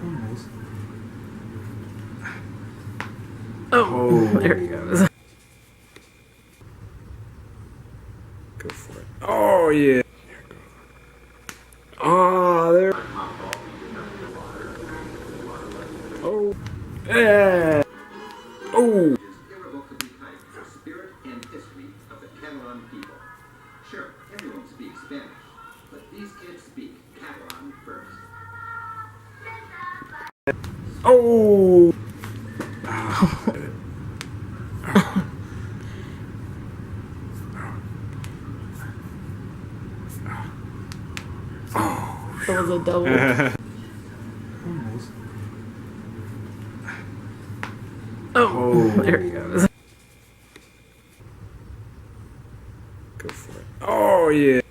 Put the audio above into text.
Almost. Oh, there he goes. Go for it. Oh, yeah. Oh, there. Oh. Yeah. Oh. Irrevocably tied to the spirit and history of the Catalan people. Sure, everyone speaks Spanish, but these kids speak Catalan first. Oh. That was a double. Almost. Oh, there he goes. Go for it. Oh, yeah.